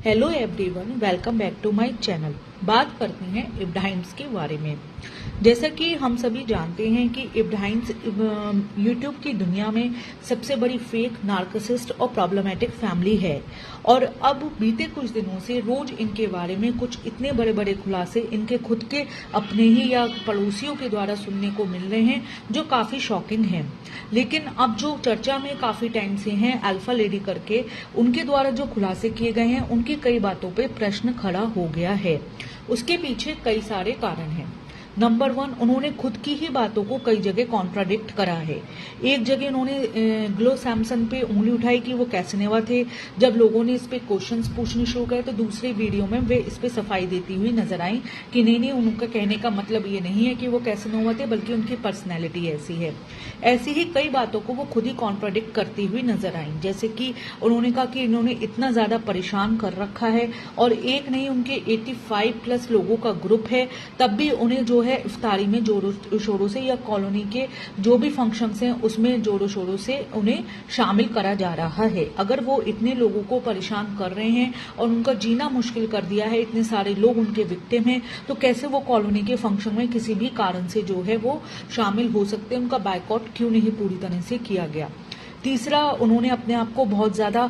Hello everyone, welcome back to my channel. बात करते हैं इब्राहिम्स के बारे में। जैसा कि हम सभी जानते हैं कि इब्राहिम्स यूट्यूब की दुनिया में सबसे बड़ी फेक, नार्सिसिस्ट और प्रॉब्लमेटिक फैमिली है। और अब बीते कुछ दिनों से रोज इनके बारे में कुछ इतने बड़े बड़े खुलासे इनके खुद के अपने ही या पड़ोसियों के द्वारा सुनने को मिल रहे हैं, जो काफी शॉकिंग है। लेकिन अब जो चर्चा में काफी टाइम से हैं अल्फा लेडी करके, उनके द्वारा जो खुलासे किए गए हैं, उनकी कई बातों पे प्रश्न खड़ा हो गया है। उसके पीछे कई सारे कारण हैं। नंबर 1, उन्होंने खुद की ही बातों को कई जगह कॉन्ट्राडिक्ट करा है। एक जगह उन्होंने ग्लो सैमसन पे उंगली उठाई कि वो कैसनेवा थे। जब लोगों ने इस पे क्वेश्चंस पूछने शुरू करे तो दूसरे वीडियो में वे इस पे सफाई देती हुई नजर आई कि नहीं, उनका कहने का मतलब ये नहीं है कि वो कैसनेवा थे, बल्कि उनकी पर्सनैलिटी ऐसी है। ऐसी ही कई बातों को वो खुद ही कॉन्ट्राडिक्ट करती हुई नजर आई। जैसे कि उन्होंने कहा कि इन्होंने इतना ज्यादा परेशान कर रखा है और एक नहीं, उनके 85+ लोगों का ग्रुप है, तब भी उन्हें जो है इफ्तारी में जोरों शोरों से या कॉलोनी के जो भी फंक्शंस हैं उसमें जोरों शोरों से उन्हें शामिल करा जा रहा है। अगर वो इतने लोगों को परेशान कर रहे हैं और उनका जीना मुश्किल कर दिया है, इतने सारे लोग उनके विक्टिम हैं, तो कैसे वो कॉलोनी के फंक्शन में किसी भी कारण से जो है वो शामिल हो सकते हैं? उनका बायकॉट क्यों नहीं पूरी तरह से किया गया? तीसरा, उन्होंने अपने आप को बहुत ज्यादा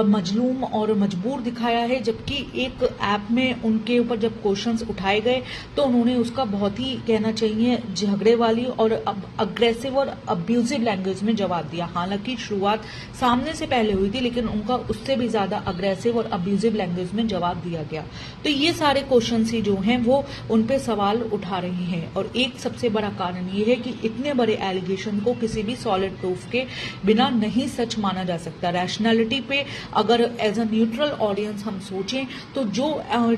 मजलूम और मजबूर दिखाया है, जबकि एक ऐप में उनके ऊपर जब क्वेश्चंस उठाए गए तो उन्होंने उसका बहुत ही, कहना चाहिए, झगड़े वाली और अग्रेसिव और अब्यूजिव लैंग्वेज में जवाब दिया। हालांकि शुरुआत सामने से पहले हुई थी, लेकिन उनका उससे भी ज्यादा अग्रेसिव और अब्यूजिव लैंग्वेज में जवाब दिया गया। तो ये सारे क्वेश्चन ही जो हैं वो उन पे सवाल उठा रहे हैं। और एक सबसे बड़ा कारण ये है कि इतने बड़े एलिगेशन को किसी भी सॉलिड प्रूफ के बिना नहीं सच माना जा सकता। रैशनैलिटी पे अगर एज अ न्यूट्रल ऑडियंस हम सोचें तो जो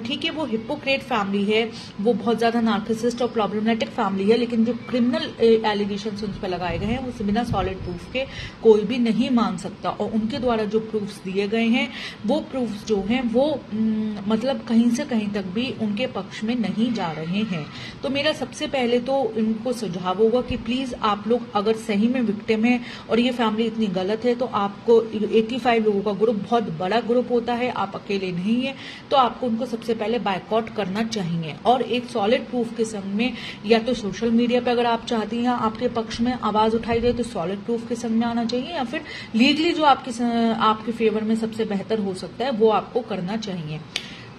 ठीक है, वो हिपोक्रेट फैमिली है, वो बहुत ज्यादा नार्सिसिस्ट और प्रॉब्लमेटिक फैमिली है, लेकिन जो क्रिमिनल एलिगेशंस उन पर लगाए गए हैं वो बिना सॉलिड प्रूफ के कोई भी नहीं मान सकता। और उनके द्वारा जो प्रूफ्स दिए गए हैं वो प्रूफ्स जो हैं वो मतलब कहीं से कहीं तक भी उनके पक्ष में नहीं जा रहे हैं। तो मेरा सबसे पहले तो इनको सुझाव होगा कि प्लीज आप लोग अगर सही में विक्टिम है और ये फैमिली इतनी गलत है, तो आपको 85 लोगों का ग्रुप बहुत बड़ा ग्रुप होता है, आप अकेले नहीं है, तो आपको उनको सबसे पहले बायकॉट करना चाहिए। और एक सॉलिड प्रूफ के संग में, या तो सोशल मीडिया पे अगर आप चाहती हैं आपके पक्ष में आवाज उठाई जाए, तो सॉलिड प्रूफ के संग में आना चाहिए, या फिर लीगली जो आपके फेवर में सबसे बेहतर हो सकता है वो आपको करना चाहिए।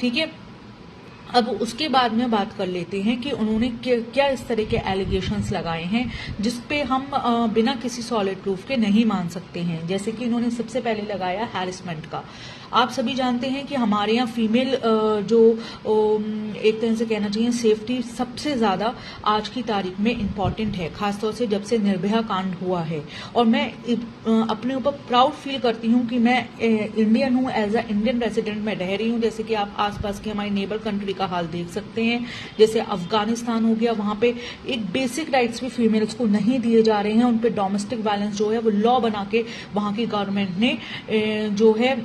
ठीक है, अब उसके बाद में बात कर लेते हैं कि उन्होंने क्या इस तरह के एलिगेशंस लगाए हैं जिसपे हम बिना किसी सॉलिड प्रूफ के नहीं मान सकते हैं। जैसे कि इन्होंने सबसे पहले लगाया हैरेसमेंट का। आप सभी जानते हैं कि हमारे यहाँ फीमेल जो एक तरह से कहना चाहिए सेफ्टी सबसे ज्यादा आज की तारीख में इम्पॉर्टेंट है, खासतौर से जब से निर्भया कांड हुआ है। और मैं अपने ऊपर प्राउड फील करती हूँ कि मैं इंडियन हूँ, एज अ इंडियन रेसिडेंट मैं रह रही हूँ। जैसे कि आप आसपास की हमारी नेबर कंट्री का हाल देख सकते हैं, जैसे अफगानिस्तान हो गया, वहां पे एक बेसिक राइट्स भी फीमेल्स को नहीं दिए जा रहे हैं। उन पे डोमेस्टिक वायलेंस जो है वो लॉ बना के वहां की गवर्नमेंट ने जो है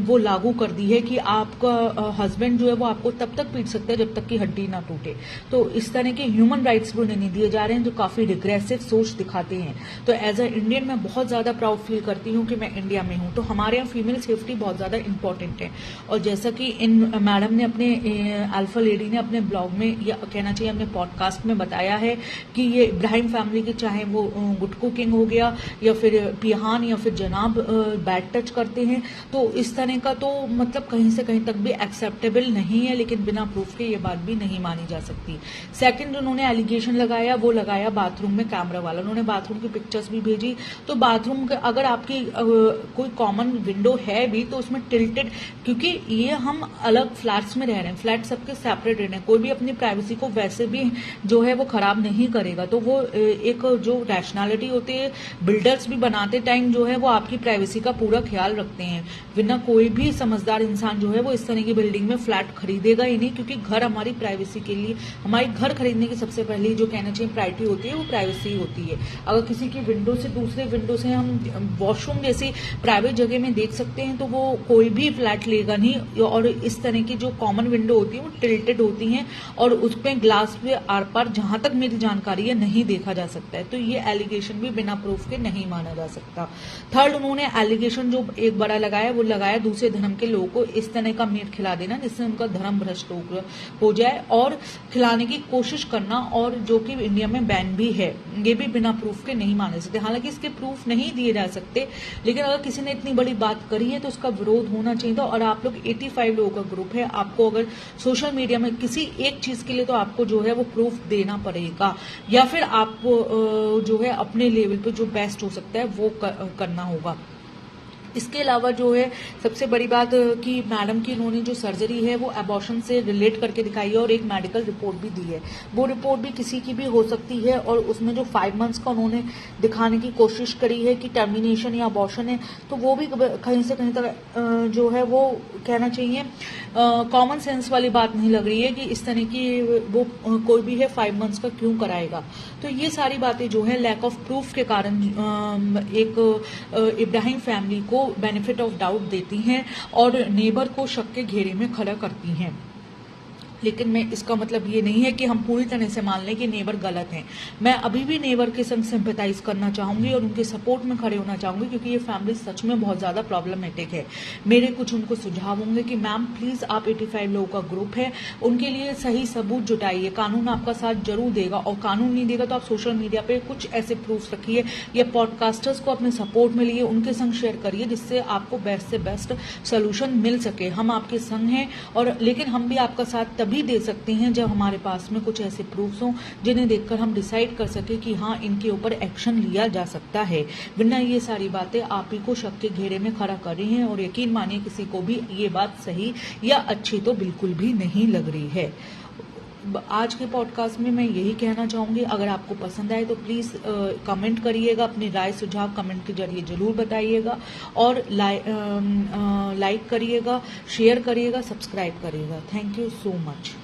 वो लागू कर दी है कि आपका हस्बैंड जो है वो आपको तब तक पीट सकता है जब तक कि हड्डी ना टूटे। तो इस तरह के ह्यूमन राइट्स भी उन्हें नहीं दिए जा रहे हैं, जो काफी रिग्रेसिव सोच दिखाते हैं। तो एज अ इंडियन मैं बहुत ज्यादा प्राउड फील करती हूँ कि मैं इंडिया में हूँ। तो हमारे यहाँ फीमेल सेफ्टी बहुत ज्यादा इंपॉर्टेंट है। और जैसा कि इन मैडम ने अपने अल्फा लेडी ने अपने ब्लॉग में, या कहना चाहिए अपने पॉडकास्ट में बताया है कि ये इब्राहिम फैमिली के, चाहे वो गुटको किंग हो गया या फिर पिहान या फिर जनाब, बैड टच करते हैं। तो इस तरह का तो मतलब कहीं से कहीं तक भी एक्सेप्टेबल नहीं है, लेकिन बिना प्रूफ के ये बात भी नहीं मानी जा सकती। सेकंड, उन्होंने एलिगेशन लगाया, वो लगाया बाथरूम में कैमरा वाला। उन्होंने बाथरूम की पिक्चर्स भी भेजी। तो बाथरूम के अगर आपकी कोई कॉमन विंडो है भी तो उसमें टिल्टेड, क्योंकि ये हम अलग फ्लैट्स में रह रहे हैं, फ्लैट सबके सेपरेट रहने, कोई भी अपनी प्राइवेसी को वैसे भी जो है वो खराब नहीं करेगा। तो वो एक जो रैशनैलिटी होती है, बिल्डर्स भी बनाते टाइम जो है वो आपकी प्राइवेसी का पूरा ख्याल रखते हैं, वरना कोई भी समझदार इंसान जो है वो इस तरह की बिल्डिंग में फ्लैट खरीदेगा ही नहीं, क्योंकि घर हमारी प्राइवेसी के लिए, हमारी घर खरीदने की सबसे पहली जो कहना चाहिए प्रायोरिटी होती है वो प्राइवेसी होती है। अगर किसी की विंडो से दूसरे विंडो से हम वॉशरूम जैसी प्राइवेट जगह में देख सकते हैं तो वो कोई भी फ्लैट लेगा नहीं। और इस तरह की जो कॉमन विंडो होती है वो टिल्टेड होती हैं और उसमें ग्लास पे आर पार, जहां तक मेरी जानकारी है, नहीं देखा जा सकता है। तो ये एलिगेशन भी बिना प्रूफ के नहीं माना जा सकता। थर्ड, उन्होंने एलिगेशन जो एक बड़ा लगाया वो लगाया दूसरे धर्म के लोगों को इस तरह का मीट खिला देना जिससे उनका धर्म भ्रष्ट हो जाए, और खिलाने की कोशिश करना, और जो कि इंडिया में बैन भी है, ये भी बिना प्रूफ के नहीं माने सकते। हालांकि इसके प्रूफ नहीं दिए जा सकते, लेकिन अगर किसी ने इतनी बड़ी बात करी है तो उसका विरोध होना चाहिए था। और आप लोग 85 लोगों का ग्रुप है, आपको अगर सोशल मीडिया में किसी एक चीज के लिए तो आपको जो है वो प्रूफ देना पड़ेगा, या फिर आपको जो है अपने लेवल पे जो बेस्ट हो सकता है वो करना होगा। इसके अलावा जो है सबसे बड़ी बात कि मैडम की इन्होंने जो सर्जरी है वो अबॉर्शन से रिलेट करके दिखाई है और एक मेडिकल रिपोर्ट भी दी है। वो रिपोर्ट भी किसी की भी हो सकती है, और उसमें जो 5 मंथ्स का उन्होंने दिखाने की कोशिश करी है कि टर्मिनेशन या अबॉर्शन है, तो वो भी कहीं से कहीं तक जो है वो कहना चाहिए कॉमन सेंस वाली बात नहीं लग रही है कि इस तरह की वो कोई भी है 5 मंथ्स का क्यों कराएगा। तो ये सारी बातें जो है लैक ऑफ प्रूफ के कारण एक इब्राहिम फैमिली को बेनिफिट ऑफ डाउट देती हैं और नेबर को शक के घेरे में खड़ा करती हैं। लेकिन मैं इसका मतलब ये नहीं है कि हम पूरी तरह से मान लें कि नेबर गलत हैं। मैं अभी भी नेबर के संग सिंपैथाइज करना चाहूंगी और उनके सपोर्ट में खड़े होना चाहूंगी, क्योंकि ये फैमिली सच में बहुत ज्यादा प्रॉब्लमेटिक है। मेरे कुछ उनको सुझाव होंगे कि मैम प्लीज आप 85 लोगों का ग्रुप है, उनके लिए सही सबूत जुटाइए, कानून आपका साथ जरूर देगा, और कानून नहीं देगा तो आप सोशल मीडिया पे कुछ ऐसे प्रूफ रखिए या पॉडकास्टर्स को अपने सपोर्ट में लिए उनके संग शेयर करिए, जिससे आपको बेस्ट से बेस्ट सोल्यूशन मिल सके। हम आपके संग हैं, और लेकिन हम भी आपका साथ तभी दे सकते हैं जब हमारे पास में कुछ ऐसे प्रूफ्स हों जिन्हें देखकर हम डिसाइड कर सके कि हाँ इनके ऊपर एक्शन लिया जा सकता है। वरना ये सारी बातें आप ही को शक के घेरे में खड़ा कर रही हैं, और यकीन मानिए किसी को भी ये बात सही या अच्छी तो बिल्कुल भी नहीं लग रही है। आज के पॉडकास्ट में मैं यही कहना चाहूंगी, अगर आपको पसंद आए तो प्लीज कमेंट करिएगा, अपनी राय सुझाव कमेंट के जरिए जरूर बताइएगा, और लाइक करिएगा, शेयर करिएगा, सब्सक्राइब करिएगा। Thank you so much.